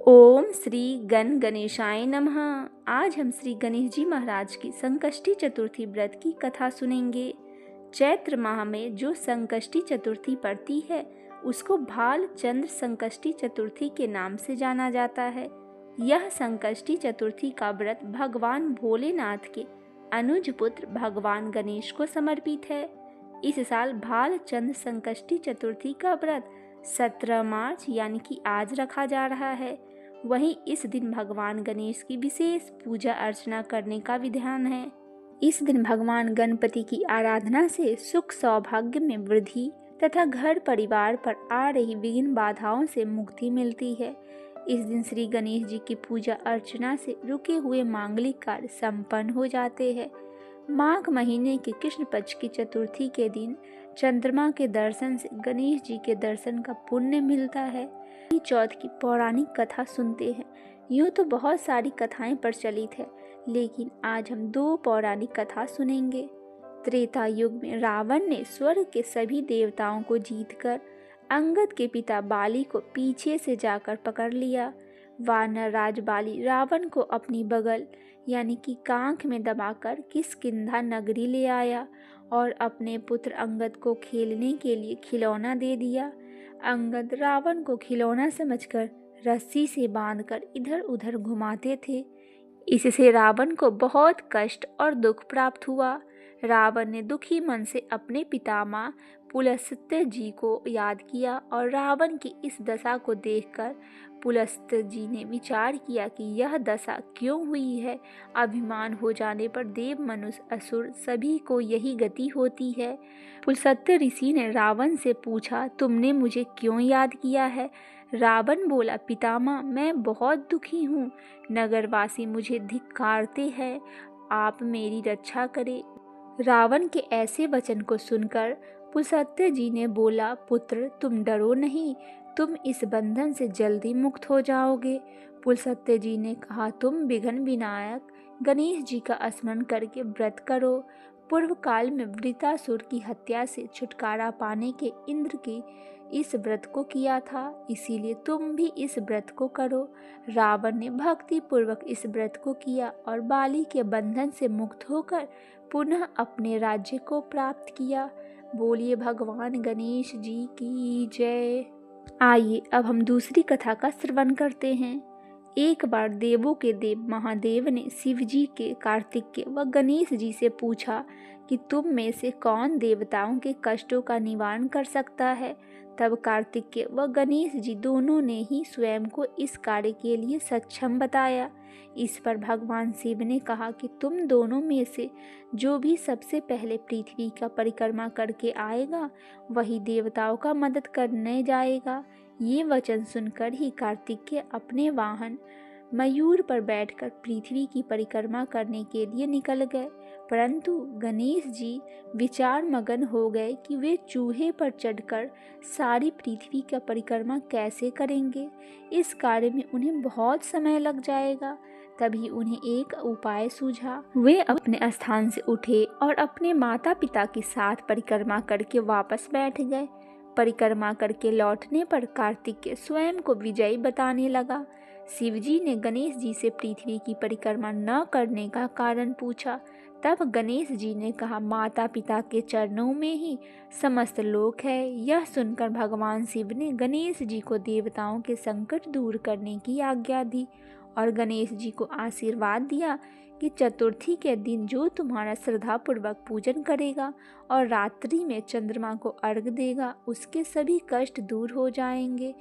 ओम श्री गण गणेशाय नमः। आज हम श्री गणेश जी महाराज की संकष्टी चतुर्थी व्रत की कथा सुनेंगे। चैत्र माह में जो संकष्टी चतुर्थी पड़ती है उसको भाल चंद्र संकष्टी चतुर्थी के नाम से जाना जाता है। यह संकष्टी चतुर्थी का व्रत भगवान भोलेनाथ के अनुज पुत्र भगवान गणेश को समर्पित है। इस साल भाल चंद्र संकष्टी चतुर्थी का व्रत 17 मार्च यानी कि आज रखा जा रहा है। वहीं इस दिन भगवान गणेश की विशेष पूजा अर्चना करने का विधान है। इस दिन भगवान गणपति की आराधना से सुख सौभाग्य में वृद्धि तथा घर परिवार पर आ रही विघ्न बाधाओं से मुक्ति मिलती है। इस दिन श्री गणेश जी की पूजा अर्चना से रुके हुए मांगलिक कार्य संपन्न हो जाते हैं। माघ महीने के कृष्ण पक्ष की चतुर्थी के दिन चंद्रमा के दर्शन से गणेश जी के दर्शन का पुण्य मिलता है। चौथ की पौराणिक कथा सुनते हैं। यूँ तो बहुत सारी कथाएं प्रचलित है, लेकिन आज हम 2 पौराणिक कथा सुनेंगे। त्रेता युग में रावण ने स्वर्ग के सभी देवताओं को जीतकर अंगद के पिता बाली को पीछे से जाकर पकड़ लिया। वानर राज बाली रावण को अपनी बगल यानी कि कांख में दबाकर किष्किंधा नगरी ले आया और अपने पुत्र अंगद को खेलने के लिए खिलौना दे दिया। अंगद रावण को खिलौना समझकर रस्सी से बांधकर इधर उधर घुमाते थे। इससे रावण को बहुत कष्ट और दुख प्राप्त हुआ। रावण ने दुखी मन से अपने पितामह पुलस्त्य जी को याद किया और रावण की इस दशा को देखकर पुलस्त्य जी ने विचार किया कि यह दशा क्यों हुई है। अभिमान हो जाने पर देव मनुष्य असुर सभी को यही गति होती है। पुलस्त्य ऋषि ने रावण से पूछा, तुमने मुझे क्यों याद किया है? रावण बोला, पितामह मैं बहुत दुखी हूँ, नगरवासी मुझे धिक्कारते हैं, आप मेरी रक्षा करें। रावण के ऐसे वचन को सुनकर पुलस्त्य जी ने बोला, पुत्र तुम डरो नहीं, तुम इस बंधन से जल्दी मुक्त हो जाओगे। पुलस्त्य जी ने कहा, तुम विघ्न विनायक गणेश जी का स्मरण करके व्रत करो। पूर्व काल में वृत्रासुर की हत्या से छुटकारा पाने के इंद्र की इस व्रत को किया था, इसीलिए तुम भी इस व्रत को करो। रावण ने भक्ति पूर्वक इस व्रत को किया और बाली के बंधन से मुक्त होकर पुनः अपने राज्य को प्राप्त किया। बोलिए भगवान गणेश जी की जय। आइए अब हम दूसरी कथा का श्रवण करते हैं। एक बार देवों के देव महादेव ने शिव जी के, कार्तिकेय व गणेश जी से पूछा कि तुम में से कौन देवताओं के कष्टों का निवारण कर सकता है। तब कार्तिकेय व गणेश जी दोनों ने ही स्वयं को इस कार्य के लिए सक्षम बताया। इस पर भगवान शिव ने कहा कि तुम दोनों में से जो भी सबसे पहले पृथ्वी का परिक्रमा करके आएगा वही देवताओं का मदद करने जाएगा। ये वचन सुनकर ही कार्तिकेय अपने वाहन मयूर पर बैठकर पृथ्वी की परिक्रमा करने के लिए निकल गए, परंतु गणेश जी विचार मगन हो गए कि वे चूहे पर चढ़कर सारी पृथ्वी का परिक्रमा कैसे करेंगे। इस कार्य में उन्हें बहुत समय लग जाएगा। तभी उन्हें एक उपाय सूझा। वे अपने स्थान से उठे और अपने माता पिता के साथ परिक्रमा करके वापस बैठ गए। परिक्रमा करके लौटने पर कार्तिकेय स्वयं को विजयी बताने लगा। शिवजी ने गणेश जी से पृथ्वी की परिक्रमा न करने का कारण पूछा। तब गणेश जी ने कहा, माता पिता के चरणों में ही समस्त लोक है। यह सुनकर भगवान शिव ने गणेश जी को देवताओं के संकट दूर करने की आज्ञा दी और गणेश जी को आशीर्वाद दिया कि चतुर्थी के दिन जो तुम्हारा श्रद्धापूर्वक पूजन करेगा और रात्रि में चंद्रमा को अर्घ देगा उसके सभी कष्ट दूर हो जाएंगे।